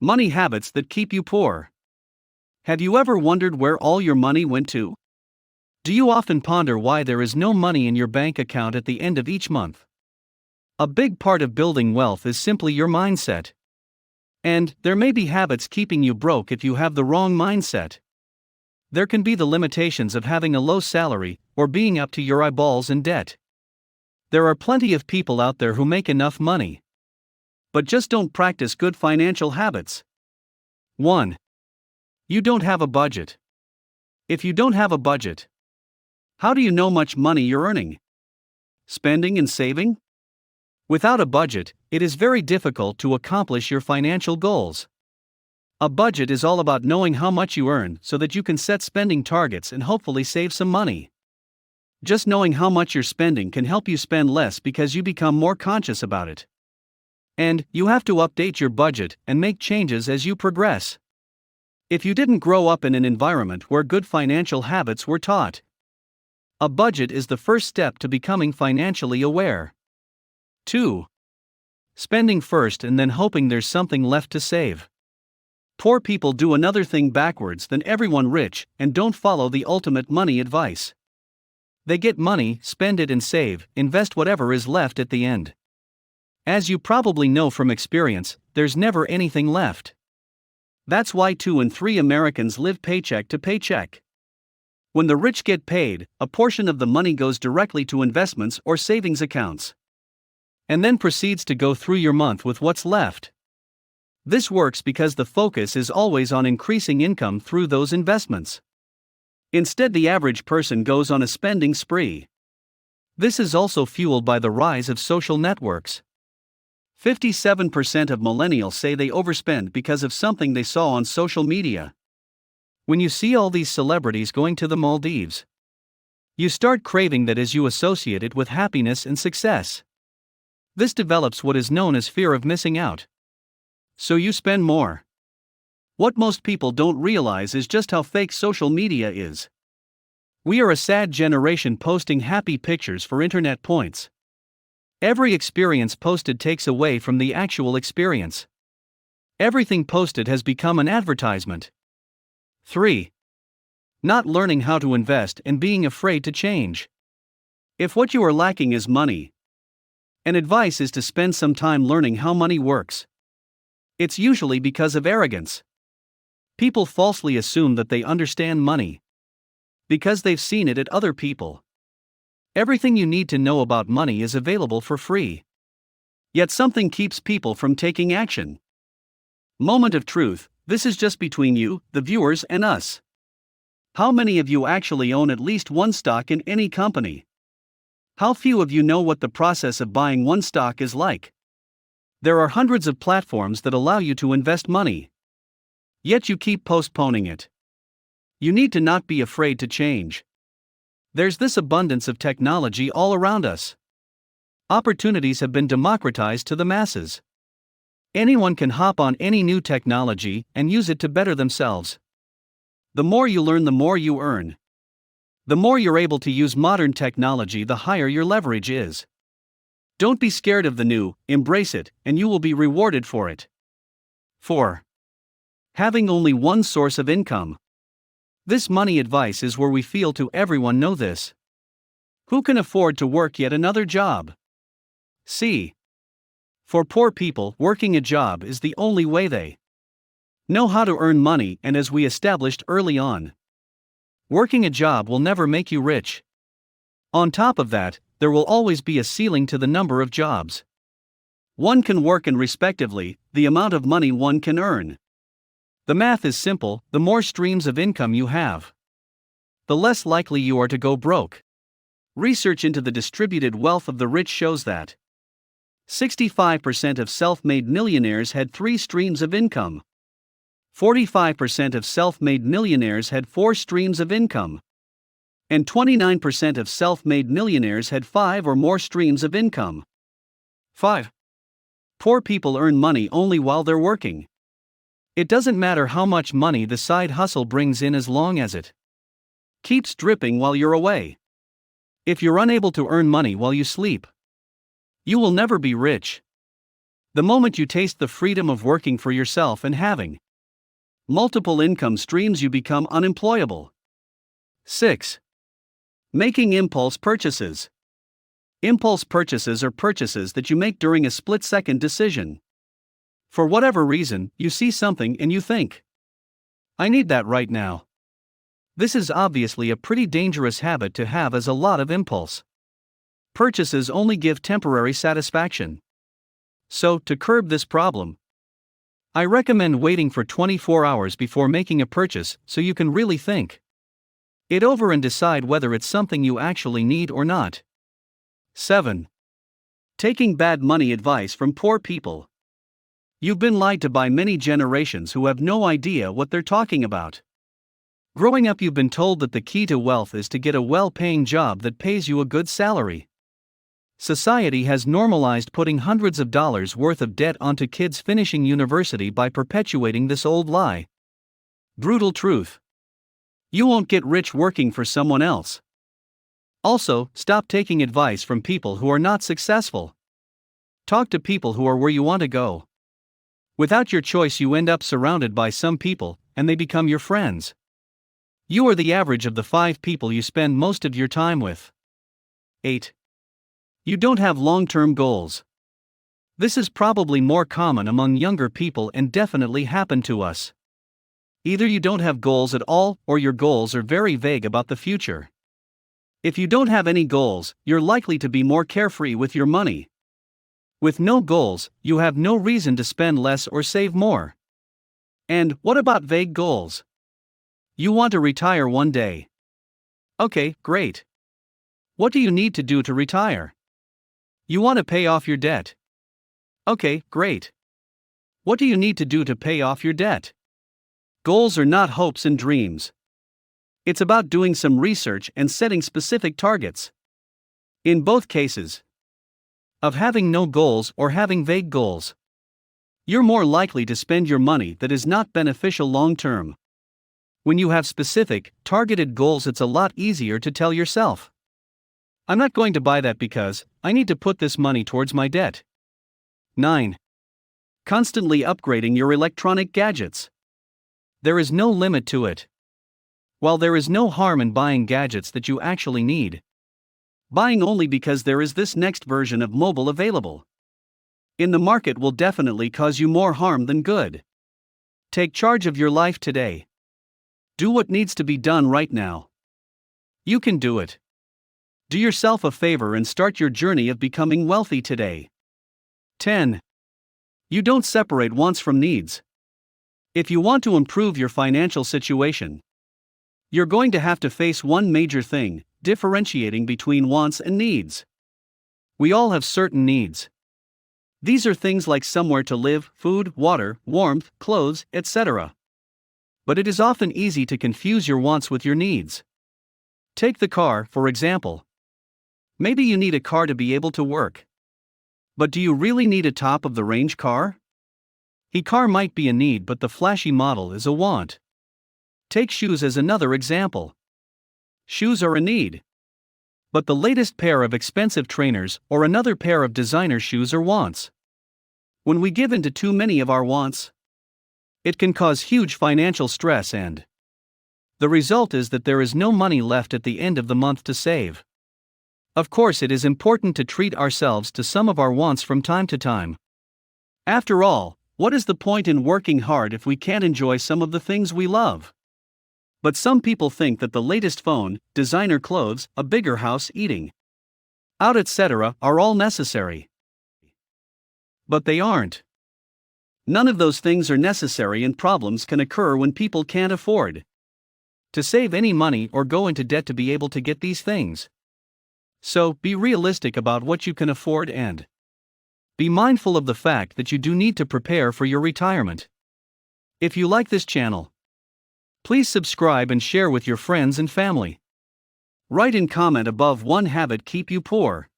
Money habits that keep you poor. Have you ever wondered where all your money went to? Do you often ponder why there is no money in your bank account at the end of each month? A big part of building wealth is simply your mindset. And there may be habits keeping you broke if you have the wrong mindset. There can be the limitations of having a low salary or being up to your eyeballs in debt. There are plenty of people out there who make enough money, but just don't practice good financial habits. 1. You don't have a budget. If you don't have a budget, how do you know much money you're earning? Spending and saving? Without a budget, it is very difficult to accomplish your financial goals. A budget is all about knowing how much you earn so that you can set spending targets and hopefully save some money. Just knowing how much you're spending can help you spend less because you become more conscious about it. And you have to update your budget and make changes as you progress. If you didn't grow up in an environment where good financial habits were taught, a budget is the first step to becoming financially aware. 2. Spending first and then hoping there's something left to save. Poor people do another thing backwards than everyone rich and don't follow the ultimate money advice. They get money, spend it and save, invest whatever is left at the end. As you probably know from experience, there's never anything left. That's why 2 in 3 Americans live paycheck to paycheck. When the rich get paid, a portion of the money goes directly to investments or savings accounts, and then proceeds to go through your month with what's left. This works because the focus is always on increasing income through those investments. Instead, the average person goes on a spending spree. This is also fueled by the rise of social networks. 57% of millennials say they overspend because of something they saw on social media. When you see all these celebrities going to the Maldives, you start craving that as you associate it with happiness and success. This develops what is known as fear of missing out. So you spend more. What most people don't realize is just how fake social media is. We are a sad generation posting happy pictures for internet points. Every experience posted takes away from the actual experience. Everything posted has become an advertisement. 3. Not learning how to invest and being afraid to change. If what you are lacking is money, an advice is to spend some time learning how money works. It's usually because of arrogance. People falsely assume that they understand money because they've seen it at other people. Everything you need to know about money is available for free. Yet something keeps people from taking action. Moment of truth, this is just between you, the viewers, and us. How many of you actually own at least one stock in any company? How few of you know what the process of buying one stock is like? There are hundreds of platforms that allow you to invest money. Yet you keep postponing it. You need to not be afraid to change. There's this abundance of technology all around us. Opportunities have been democratized to the masses. Anyone can hop on any new technology and use it to better themselves. The more you learn, the more you earn. The more you're able to use modern technology, the higher your leverage is. Don't be scared of the new, embrace it, and you will be rewarded for it. 4. Having only one source of income. This money advice is where we feel to everyone know this. Who can afford to work yet another job? See. For poor people, working a job is the only way they know how to earn money, and as we established early on, working a job will never make you rich. On top of that, there will always be a ceiling to the number of jobs one can work and respectively, the amount of money one can earn. The math is simple: the more streams of income you have, the less likely you are to go broke. Research into the distributed wealth of the rich shows that 65% of self-made millionaires had 3 streams of income. 45% of self-made millionaires had 4 streams of income. And 29% of self-made millionaires had 5 or more streams of income. 5. Poor people earn money only while they're working. It doesn't matter how much money the side hustle brings in as long as it keeps dripping while you're away. If you're unable to earn money while you sleep, you will never be rich. The moment you taste the freedom of working for yourself and having multiple income streams, you become unemployable. 6. Making impulse purchases. Impulse purchases are purchases that you make during a split-second decision. For whatever reason, you see something and you think, I need that right now. This is obviously a pretty dangerous habit to have, as a lot of impulse purchases only give temporary satisfaction. So, to curb this problem, I recommend waiting for 24 hours before making a purchase so you can really think it over and decide whether it's something you actually need or not. 7. Taking bad money advice from poor people. You've been lied to by many generations who have no idea what they're talking about. Growing up, you've been told that the key to wealth is to get a well-paying job that pays you a good salary. Society has normalized putting hundreds of dollars worth of debt onto kids finishing university by perpetuating this old lie. Brutal truth. You won't get rich working for someone else. Also, stop taking advice from people who are not successful. Talk to people who are where you want to go. Without your choice, you end up surrounded by some people, and they become your friends. You are the average of the 5 people you spend most of your time with. 8. You don't have long-term goals. This is probably more common among younger people and definitely happened to us. Either you don't have goals at all, or your goals are very vague about the future. If you don't have any goals, you're likely to be more carefree with your money. With no goals, you have no reason to spend less or save more. And what about vague goals? You want to retire one day. Okay, great. What do you need to do to retire? You want to pay off your debt. Okay, great. What do you need to do to pay off your debt? Goals are not hopes and dreams. It's about doing some research and setting specific targets. In both cases, of having no goals or having vague goals, you're more likely to spend your money that is not beneficial long term. When you have specific, targeted goals, it's a lot easier to tell yourself, I'm not going to buy that because I need to put this money towards my debt. 9. Constantly upgrading your electronic gadgets. There is no limit to it. While there is no harm in buying gadgets that you actually need, buying only because there is this next version of mobile available in the market will definitely cause you more harm than good. Take charge of your life today. Do what needs to be done right now. You can do it. Do yourself a favor and start your journey of becoming wealthy today. 10. You don't separate wants from needs. If you want to improve your financial situation, you're going to have to face one major thing: differentiating between wants and needs. We all have certain needs. These are things like somewhere to live, food, water, warmth, clothes, etc. But it is often easy to confuse your wants with your needs. Take the car, for example. Maybe you need a car to be able to work. But do you really need a top-of-the-range car? A car might be a need, but the flashy model is a want. Take shoes as another example. Shoes are a need. But the latest pair of expensive trainers or another pair of designer shoes are wants. When we give in to too many of our wants, it can cause huge financial stress, and the result is that there is no money left at the end of the month to save. Of course, it is important to treat ourselves to some of our wants from time to time. After all, what is the point in working hard if we can't enjoy some of the things we love? But some people think that the latest phone, designer clothes, a bigger house, eating out, etc., are all necessary. But they aren't. None of those things are necessary, and problems can occur when people can't afford to save any money or go into debt to be able to get these things. So, be realistic about what you can afford and be mindful of the fact that you do need to prepare for your retirement. If you like this channel, please subscribe and share with your friends and family. Write in comment above: one habit keep you poor.